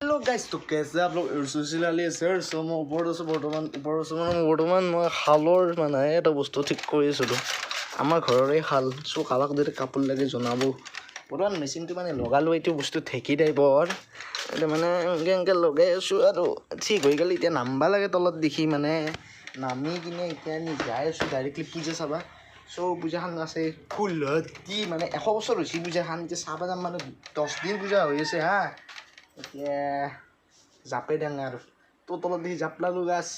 hello guys तो कैसे आप लोग सोशली सर सो मैं বৰ্তমান মই খালৰ মানে এটা বস্তু ঠিক কৰি আছিলোঁ আমাৰ ঘৰৰে খাল সো কালাক যদি কাপোৰ লাগে জনাব বৰ্তমান মেচিনটো মানে লগালো এইটো বস্তু ঠেকি টাইপৰ এটা মানে এনেকে লগাই আছোঁ আৰু ঠিক হৈ গ'ল এতিয়া নামবা লাগে তলত দেখি মানে নামি কিনে এতিয়া আমি যাই আছোঁ ডাইৰেক্টলি পূজা চাবা সো পূজাখন আছে ফুল কি মানে 100 বছৰ হৈছে পূজাখন এতিয়া চাবা যাম মানে 10 দিন পূজা হৈ আছে হা এতিয়া জাপে ডাঙা আৰু তো তলত দেখি জাপ লালো গাছ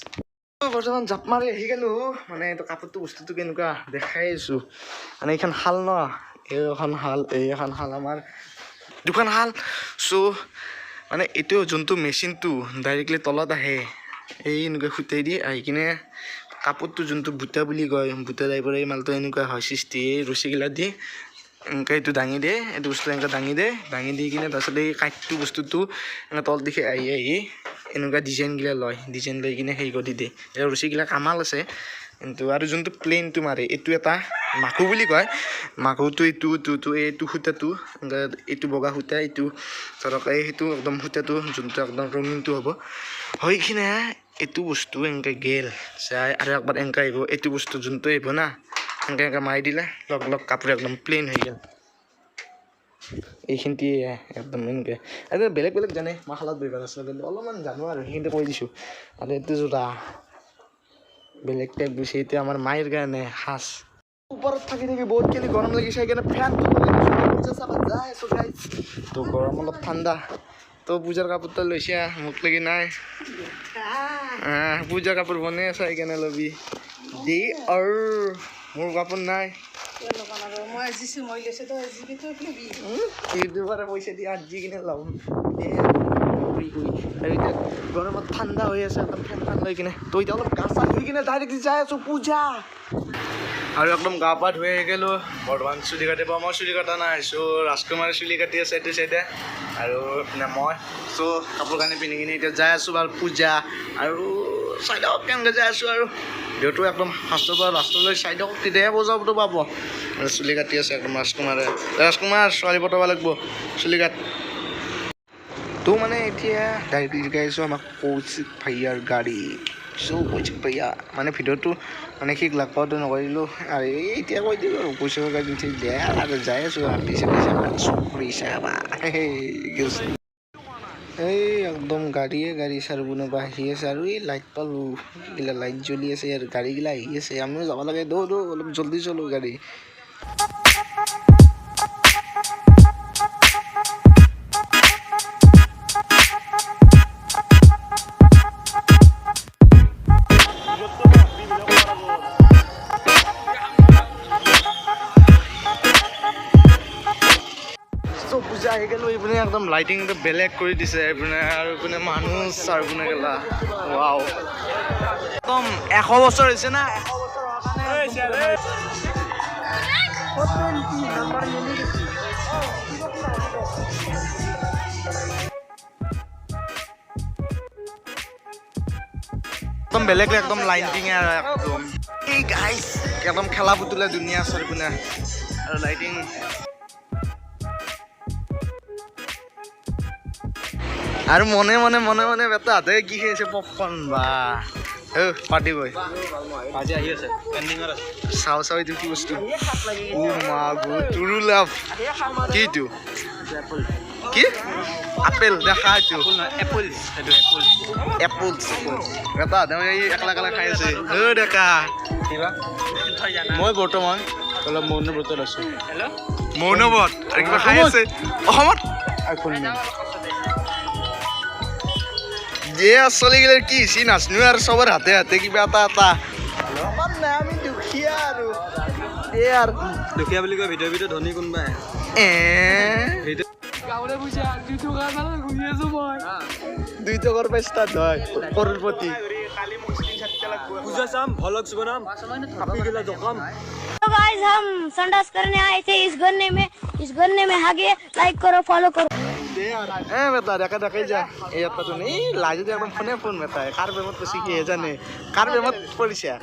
বৰ্তমান জাপ মাৰি আহি গ'লো মানে এইটো কাপোৰটো বস্তুটো কেনেকুৱা দেখাই আছোঁ মানে এইখন শাল ন এইখন শাল আমাৰ দুখন শাল চ' মানে এইটো যোনটো মেচিনটো ডাইৰেক্টলি তলত আহে এই এনেকুৱা খুটাই দিয়ে আহি কিনে কাপোৰটো যোনটো বুটা বুলি কয় বুটা টাইপৰ এই মালটো এনেকুৱা হয় সৃষ্টি এই ৰছীগিলা দি এনেকৈ এইটো দাঙি দিয়ে এইটো বস্তু এনেকৈ দাঙি দি কিনে তাৰপিছত এই কাঠটো বস্তুটো এনেকৈ তল দেখি আহি এনেকুৱা ডিজাইনগিলা লয় ডিজাইন লৈ কিনে সেই কৰি দিয়ে এই ৰছীগিলা কামাল আছে কিন্তু আৰু যোনটো প্লেইনটো মাৰে এইটো এটা মাকু বুলি কয় মাকুটো এইটো সূতাটো এইটো বগা সূতা এইটো ধৰক এই সেইটো একদম সূতাটো যোনটো একদম ৰঙীনটো হ'ব হৈ কিনে এইটো বস্তু এনেকৈ গেল চাই আৰু একবাৰ এনেকৈ আহিব এইটো বস্তু যোনটো আহিব না এনেকৈ মাৰি দিলে লগ কাপোৰ একদম প্লেইন হৈ গ'ল এইখিনিতে একদম এনেকৈ আৰু বেলেগ জানে মই শালত ব্যৱহাৰ আছে কিন্তু অলপমান জানো আৰু সেইখিনিতে কৈ দিছোঁ আৰু এইটো যোৰা বেলেগ টাইপ দিছে এইটো আমাৰ মায়েৰ কাৰণে সাজ ওপৰত থাকি বহুতখিনি গৰম লাগিছে সেইকাৰণে ফেনটো যাই আছোঁ গাইজ তো গৰম অলপ ঠাণ্ডা তো পূজাৰ কাপোৰটো লৈছে মোক লাগি নাই পূজাৰ কাপোৰ বনাই আছা সেইকাৰণে ল'বি দেই আৰু মোৰ কাপোৰ নাই পইচা দি আজি কিনে ল'ম আৰু এতিয়া গৰমত ঠাণ্ডা হৈ আছে একদম ফেন লৈ কিনে তো এতিয়া অলপ গা চা ধুই কিনে ডাইৰেক্ট যাই আছোঁ পূজা আৰু একদম গা পা ধুই আহি গ'লোঁ বৰ্তমান চুলি কাটিব মই চুলি কটা নাই চ' ৰাজকুমাৰে চুলি কাটি আছে এইটো চাইডে আৰু মই চ' কাপোৰ কানি পিন্ধি কিনে এতিয়া যাই আছোঁ বাৰু পূজা আৰু চাইডক কেনেকৈ যাই আছোঁ আৰু দেউতো একদম ফাৰ্ষ্টৰ পৰা লাষ্টলৈ চাইডক তেতিয়াহে বজাবতো পাব আৰু চুলি কাটি আছে একদম ৰাজকুমাৰ ছোৱালী পতাব লাগিব চুলি কাট তো মানে এতিয়া ডাইৰেক্টলি শিকাই আছোঁ আমাক কৌশিক ভাইয়াৰ গাড়ী চ' কৌশিক ভাইয়া মানে ভিডিঅ'টো মানে ঠিক লাগ পাওঁতে নকৰিলোঁ আৰু এতিয়া কৈ দিলোঁ আৰু কৌশিকৰ গাড়ী দে আৰু যাই আছোঁ এই একদম গাড়ী চাৰিপিনৰ পৰা আহি আছে আৰু এই লাইট পালোঁ এইগিলা লাইট জ্বলি আছে আৰু গাড়ীগিলা আহি আছে আমিও যাব লাগে দৌ অলপ জল্দি চলোঁ গাড়ী পূজা আহি গ'লো এইপিনে একদম লাইটিংটো বেলেগ কৰি দিছে এইপিনে আৰু এইপিনে মানুহ চাৰিপিনে গেলা ৱাও একদম 100 বছৰ হৈছে না 100 বছৰ একদম বেলেগ একদম লাইটিং আৰু একদম এই গাইছ একদম খেলা পুতুলা দুনিয়া চাৰিপিনে আৰু লাইটিং আৰু মনে বেটা হাতে কি খাইছে পপকৰ্ন বা পাৰ্টি বয় আজি আহি আছে পেণ্ডিঙত আছে চাও এইটো কি বস্তু ও মা গো টুৰু লাভ কিটো কি আপেল দেখা এইটো এপল বেটা হাতে এই একলা খাই আছে ডেকা মই বৰ্তমান অলপ মৌনব্ৰতত আছোঁ মৌনব্ৰত আৰু কিবা খাই আছে অসমত যে চলিগিলাৰ কি চি নাচনো আৰু চবৰ হাতে কিবা এটা আমাৰ নাই আমি দুখীয়া আৰু দুখীয়া বুলি কয় ভিডিঅ' ধনী কোনোবাই দুই টকাৰ পৰা ষ্টাৰ্ট হয় কৰোৰপতি पूजा शाम भलक सुबनाम आपकी गिला जोकम तो गाइस हम संडास करने आए थे इस गन्ने में आगे लाइक करो फॉलो करो बेटा देखा जा ये तो नहीं लाज दे एकदम फोन बेटा है कार बेमत पसी की जाने कार बेमत पड़िसा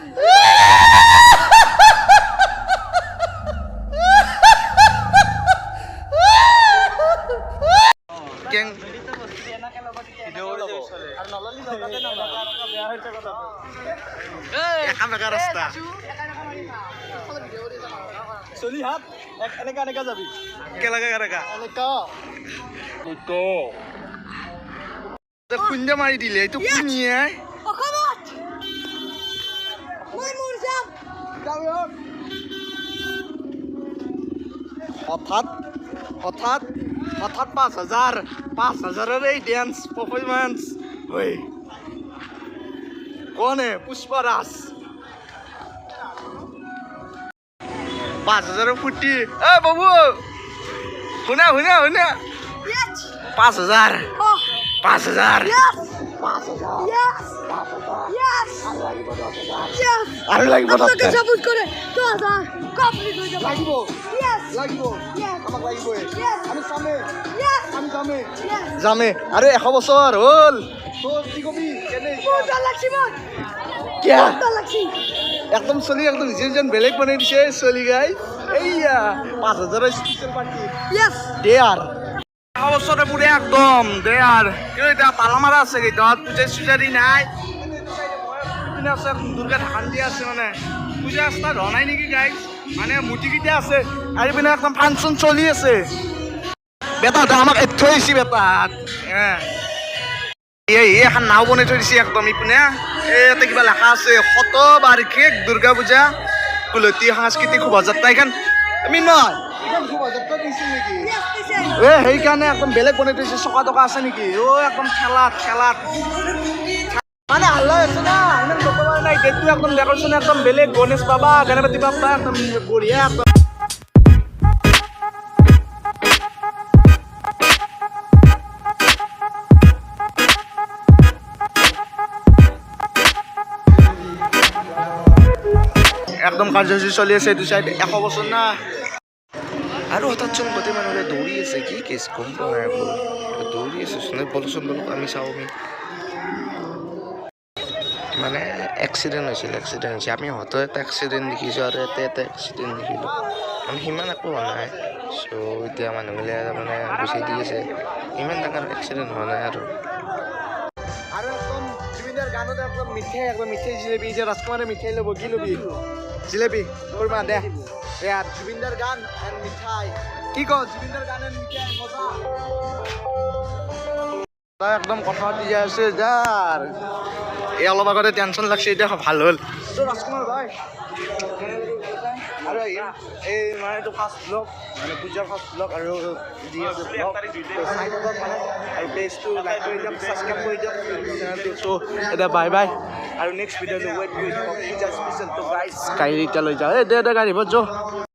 একা ৰাস্তা চলি হাত এনেকা এনেকা যাবি কেনেকা কেনেকা খুন্দা মাৰি দিলে এইটো কুনিয়ে হঠাৎ হঠাৎ হঠাৎ 5,000 এই ডেন্স পারফরমেন্স ওই কোনে পুষ্পরাজ 5,000 ফুটি এ বাবু শুনা 5,000 5,000 আর লাগবে সাপোর্ট করে 2000 কমপ্লিট হয়ে যাবে লাগিব ইয়েস লাগিব আমাক লাগিবই আমি যামে যামে আৰু 100 বছৰ হ'ল তোৰ কি কবি কেনে বহুত লাগছি মোৰ কিয়া বহুত লাগছি একদম চলি একদম যেন বেলেগ বনাই দিছে চলি গাই এইয়া 5,000 স্পেশাল পার্টি ইয়েস দে আর অবসরে পুরে একদম দে আর কেউ এটা পালা মারা আছে কি দত পূজা সুজারি নাই পিনে আছে দুর্গা ধান দিয়ে আছে মানে পূজা ৰাস্তা হোৱা নাই নেকি গাইজ মানে মূৰ্তিকেইটা আছে আৰু পিনে একদম ফাংচন চলি আছে বেটাহঁতে আমাক থৈ দিছে বেটাত এই এখন নাও বনাই থৈ দিছে একদম ইপিনে ইয়াতে কিবা লেখা আছে শত বাৰ্ষিক দুৰ্গা পূজা কুলতী সাংস্কৃতিক শোভাযাত্ৰা এইখন আমি নহয় শোভাযাত্ৰা দিছিল নেকি সেইকাৰণে একদম বেলেগ বনাই থৈছে চকা টকা আছে নেকি একদম ঠেলাত মানে হাল্লা আছে না ইমান লোকৰ নাই ডেটটো একদম ডেকৰেশ্যন একদম বেলেগ গণেশ বাবা গণপতি বাপ্পা একদম বঢ়িয়া একদম একদম কাৰ্যসূচী চলি আছে এইটো চাইড 100 বছৰ না আৰু হঠাৎ চোন গোটেই মানুহে দৌৰি আছে কি কেছ গম পোৱা নাই দৌৰি আছে চোন বলচোন আমি চাওঁ মানে এক্সিডেণ্ট হৈছে আমি হঠাৎ এটা এক্সিডেণ্ট দেখিছোঁ আৰু এটা এক্সিডেণ্ট দেখিলোঁ মানে সিমান একো হোৱা নাই চ' এতিয়া মানুহবিলাক মানে গুচি দি আছে ইমান ডাঙৰ এক্সিডেণ্ট হোৱা নাই আৰু একদম জুবিনদাৰ গানত একদম মিঠাই জিলেপি এতিয়া ৰাজকুমাৰে মিঠাই ল'ব কি ল'বি জিলেপি কৰবা দে জুবিনদাৰ গান এণ্ড মিঠাই কি কওঁ জুবিনদাৰ গান এণ্ড মিঠাই মজা একদম কথা পাতি যাই আছে যাৰ এই অলপ আগতে টেনশ্যন লাগছে এতিয়া ভাল হ'ল ৰাজকুমাৰ ভাই আৰু এই মানে এইটো ফাৰ্ষ্ট ব্লগ মানে পূজাৰ ফাৰ্ষ্ট ব্লগ আৰু দি আছে ব্লগ চাই থাকক মানে আৰু পেজটো লাইক কৰি দিয়ক ছাবস্ক্ৰাইব কৰি দিয়ক চেনেলটো চ' এতিয়া বাই বাই আৰু নেক্সট ভিডিঅ'টো ৱেইট কৰি থাকক পূজা স্পেচিয়েল ত' গাইজ গাড়ী এতিয়া লৈ যাওঁ দে গাড়ী যো